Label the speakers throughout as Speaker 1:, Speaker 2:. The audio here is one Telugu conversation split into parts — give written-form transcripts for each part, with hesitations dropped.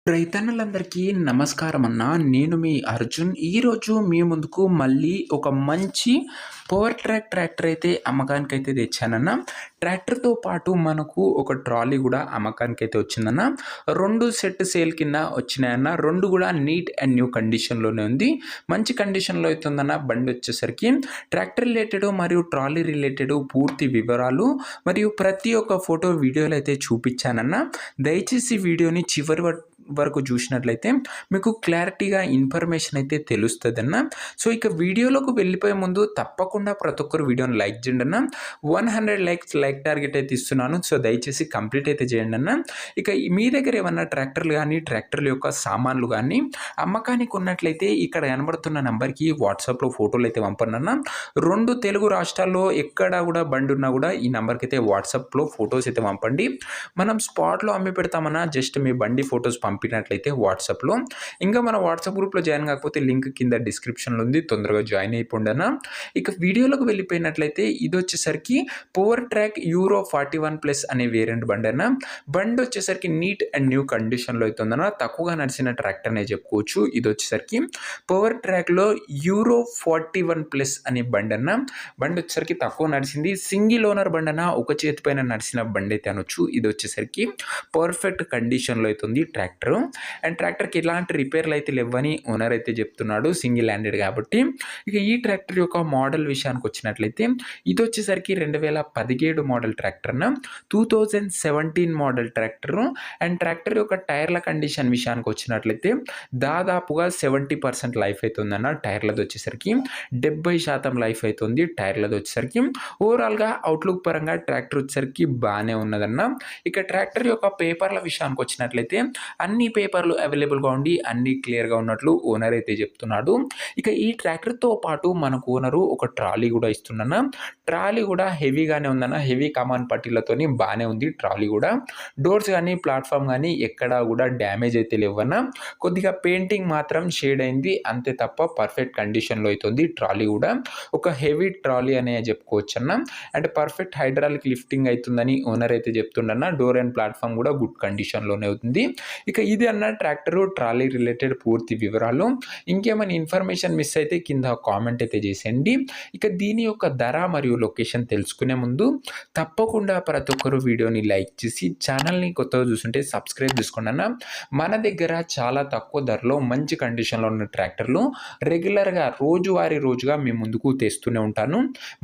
Speaker 1: రైతన్నలందరికీ నమస్కారం అన్న. నేను మీ అర్జున్. ఈరోజు మీ ముందుకు మళ్ళీ ఒక మంచి పవర్ ట్రాక్ ట్రాక్టర్ అయితే అమ్మకానికైతే తెచ్చానన్న. ట్రాక్టర్‌తో పాటు మనకు ఒక ట్రాలీ కూడా అమ్మకానికైతే వచ్చిందన్న. 2 సెట్ సేల్ కింద వచ్చినాయన్న. 2 కూడా నీట్ అండ్ న్యూ కండిషన్‌లోనే ఉంది. మంచి కండిషన్‌లో అయితే ఉందన్న. బండి వచ్చేసరికి ట్రాక్టర్ రిలేటెడ్ మరియు ట్రాలీ రిలేటెడ్ పూర్తి వివరాలు మరియు ప్రతి ఒక్క ఫోటో వీడియోలు అయితే చూపించానన్న. దయచేసి వీడియోని చివరి వరకు చూసినట్లయితే మీకు క్లారిటీగా ఇన్ఫర్మేషన్ అయితే తెలుస్తుందన్న. సో ఇక వీడియోలోకి వెళ్ళిపోయే ముందు తప్పకుండా ప్రతి ఒక్కరు వీడియోని లైక్ చేయండి అన్న. 100 లైక్ టార్గెట్ అయితే ఇస్తున్నాను. సో దయచేసి కంప్లీట్ అయితే చేయండి అన్న. ఇక మీ దగ్గర ఏమన్నా ట్రాక్టర్లు కానీ ట్రాక్టర్ల యొక్క సామాన్లు కానీ అమ్మకానికి ఉన్నట్లయితే ఇక్కడ కనబడుతున్న నెంబర్కి వాట్సాప్లో ఫోటోలు అయితే పంపండి అన్న. 2 తెలుగు రాష్ట్రాల్లో ఎక్కడ కూడా బండి ఉన్నా కూడా ఈ నెంబర్కి అయితే వాట్సాప్లో ఫొటోస్ అయితే పంపండి. మనం స్పాట్లో అమ్మి పెడతామన్నా. జస్ట్ మీ బండి ఫొటోస్ పంపినట్లయితే వాట్సాప్లో. ఇంకా మన వాట్సాప్ గ్రూప్లో జాయిన్ కాకపోతే లింక్ కింద డిస్క్రిప్షన్లో ఉంది. తొందరగా జాయిన్ అయిపోండి అన్న. ఇక వీడియోలోకి వెళ్ళిపోయినట్లయితే ఇది వచ్చేసరికి పవర్ ట్రాక్ యూరో 41+ అనే వేరియంట్ బండి అన్న. బండి వచ్చేసరికి నీట్ అండ్ న్యూ కండిషన్లో అవుతుందన్న. తక్కువగా నడిచిన ట్రాక్టర్ అనే చెప్పుకోవచ్చు. ఇది వచ్చేసరికి పవర్ ట్రాక్లో యూరో 41+ అనే బండి అన్న. బండి వచ్చేసరికి తక్కువ నడిచింది. సింగిల్ ఓనర్ బండి అన్న. ఒక చేతి పైన నడిచిన బండి అయితే అనొచ్చు. ఇది వచ్చేసరికి పర్ఫెక్ట్ కండిషన్లో అవుతుంది ట్రాక్టర్. అండ్ ట్రాక్టర్కి ఎలాంటి రిపేర్లు అయితే లేవని ఓనర్ అయితే చెప్తున్నాడు. సింగిల్ హ్యాండెడ్ కాబట్టి. ఇక ఈ ట్రాక్టర్ యొక్క మోడల్ విషయానికి వచ్చినట్లయితే ఇది వచ్చేసరికి 2017 మోడల్ ట్రాక్టర్ అన్న. 2017 మోడల్ ట్రాక్టర్. అండ్ ట్రాక్టర్ యొక్క టైర్ల కండిషన్ విషయానికి వచ్చినట్లయితే దాదాపుగా 70% లైఫ్ అవుతుందన్న. టైర్లది వచ్చేసరికి 70% లైఫ్ అవుతుంది. టైర్లది వచ్చేసరికి ఓవరాల్గా అవుట్లుక్ పరంగా ట్రాక్టర్ వచ్చేసరికి బాగానే ఉన్నదన్న. ఇక ట్రాక్టర్ యొక్క పేపర్ల విషయానికి వచ్చినట్లయితే అన్ని పేపర్లు అవైలబుల్గా ఉండి అన్ని క్లియర్గా ఉన్నట్లు ఓనర్ అయితే చెప్తున్నాడు. ఇక ఈ ట్రాక్టర్తో పాటు మనకు ఓనరు ఒక ట్రాలీ కూడా ఇస్తున్నా. ట్రాలీ కూడా హెవీగానే ఉందన్న. హెవీ కమాన్ పట్టీలతోని బాగానే ఉంది ట్రాలీ కూడా. డోర్స్ కానీ ప్లాట్ఫామ్ కానీ ఎక్కడా కూడా డ్యామేజ్ అయితే లేవన్న. కొద్దిగా పెయింటింగ్ మాత్రం షేడ్ అయింది అంతే తప్ప పర్ఫెక్ట్ కండిషన్లో అవుతుంది ట్రాలీ కూడా. ఒక హెవీ ట్రాలీ అనే చెప్పుకోవచ్చు అన్న. అండ్ పర్ఫెక్ట్ హైడ్రాలిక్ లిఫ్టింగ్ అవుతుందని ఓనర్ అయితే చెప్తుండన్న. డోర్ అండ్ ప్లాట్ఫామ్ కూడా గుడ్ కండిషన్లోనే అవుతుంది. ఇక ఇది అన్న ట్రాక్టరు ట్రాలీ రిలేటెడ్ పూర్తి వివరాలు. ఇంకేమైనా ఇన్ఫర్మేషన్ మిస్ అయితే కింద కామెంట్ అయితే చేసేయండి. ఇక దీని యొక్క ధర మరియు లొకేషన్ తెలుసుకునే ముందు తప్పకుండా ప్రతి ఒక్కరు వీడియోని లైక్ చేసి ఛానల్ని కొత్తగా చూస్తుంటే సబ్స్క్రైబ్ చేసుకోండి అన్న. మన దగ్గర చాలా తక్కువ ధరలో మంచి కండిషన్లో ఉన్న ట్రాక్టర్లు రెగ్యులర్గా రోజుగా మీ ముందుకు తెస్తూనే ఉంటాను.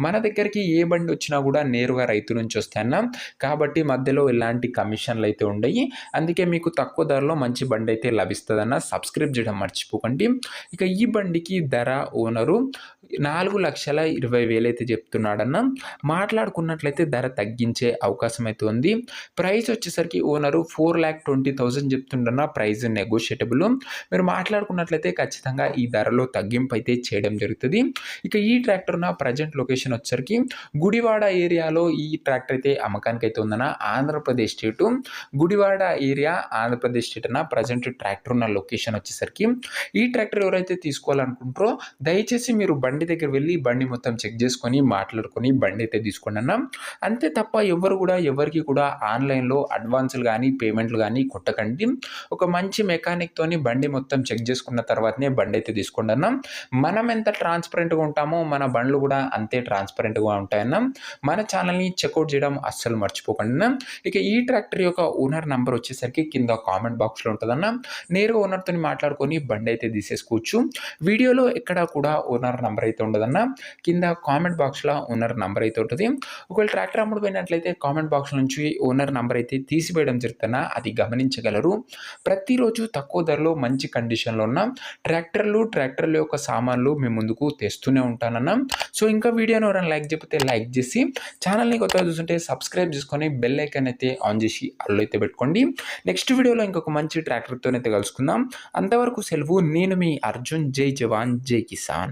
Speaker 1: మన దగ్గరికి ఏ బండి వచ్చినా కూడా నేరుగా రైతు నుంచి వస్తాయన్న. కాబట్టి మధ్యలో ఎలాంటి కమిషన్లు అయితే ఉండయి. అందుకే మీకు తక్కువ ధరలో మంచి బండి అయితే లభిస్తుందన్న. సబ్స్క్రైబ్ చేయడం మర్చిపోకండి. ఇక ఈ బండికి ధర ఓనరు 4,20,000 అయితే చెప్తున్నాడన్న. మాట్లాడుకున్నట్లయితే ధర తగ్గించే అవకాశం అయితే ఉంది. ప్రైస్ వచ్చేసరికి ఓనరు 4,20,000 చెప్తుండన్న. Price negotiable. మీరు మాట్లాడుకున్నట్లయితే ఖచ్చితంగా ఈ ధరలో తగ్గింపు అయితే చేయడం జరుగుతుంది. ఇక ఈ ట్రాక్టర్ నా ప్రజెంట్ లొకేషన్ వచ్చేసరికి గుడివాడ ఏరియాలో ఈ ట్రాక్టర్ అయితే అమ్మకానికి అయితే ఉందన్న. ఆంధ్రప్రదేశ్ స్టేటు గుడివాడ ఏరియా ఆంధ్రప్రదేశ్ స్టేట్ అన్న. ప్రజెంట్ ట్రాక్టర్ ఉన్న లొకేషన్ వచ్చేసరికి ఈ ట్రాక్టర్ ఎవరైతే తీసుకోవాలనుకుంటారో దయచేసి మీరు బండి దగ్గర వెళ్ళి బండి మొత్తం చెక్ చేసుకొని మాట్లాడుకొని బండి అయితే తీసుకోండి అన్న. అంతే తప్ప ఎవరికి కూడా ఆన్లైన్లో అడ్వాన్సులు కానీ పేమెంట్లు కానీ కొట్టకండి. ఒక మంచి మెకానిక్ తోని బండి మొత్తం చెక్ చేసుకున్న తర్వాతనే బండి అయితే తీసుకోండి అన్న. మనం ఎంత ట్రాన్స్పరెంట్గా ఉంటామో మన బండ్లు కూడా అంతే ట్రాన్స్పరెంట్గా ఉంటాయన్న. మన ఛానల్ని చెక్అవుట్ చేయడం అస్సలు మర్చిపోకండి అన్న. ఇక ఈ ట్రాక్టర్ యొక్క ఓనర్ నంబర్ వచ్చేసరికి కింద కామెంట్ బాక్స్లో ఉంటుందన్న. నేరుగా ఓనర్తో మాట్లాడుకొని బండి అయితే తీసేసుకోవచ్చు. వీడియోలో ఎక్కడ కూడా ఓనర్ నంబర్ అయితే ఉండదన్న. కింద కామెంట్ బాక్స్లో ఓనర్ నంబర్ అయితే ఉంటుంది. ఒకవేళ ట్రాక్టర్ అమ్ముడు పోయినట్లయితే కామెంట్ బాక్స్ నుంచి ఓనర్ నంబర్ అయితే తీసివేయడం జరుగుతున్నా అది గమనించగలరు. ప్రతిరోజు తక్కువ ధరలో మంచి కండిషన్లో ఉన్న ట్రాక్టర్ల యొక్క సామాన్లు మీ ముందుకు తెస్తూనే ఉంటానన్న. సో ఇంకా వీడియోని ఎవరైనా లైక్ చెప్తే లైక్ చేసి ఛానల్ని కొత్తగా చూస్తుంటే సబ్స్క్రైబ్ చేసుకొని బెల్ ఐకాన్ అయితే ఆన్ చేసి అల్లు అయితే పెట్టుకోండి. నెక్స్ట్ వీడియోలో ఇంకొక మంచి ట్రాక్టర్తో అయితే కలుసుకుందాం. అంతవరకు సెలవు. నేను మీ అర్జున్. జై జవాన్ జై కిసాన్.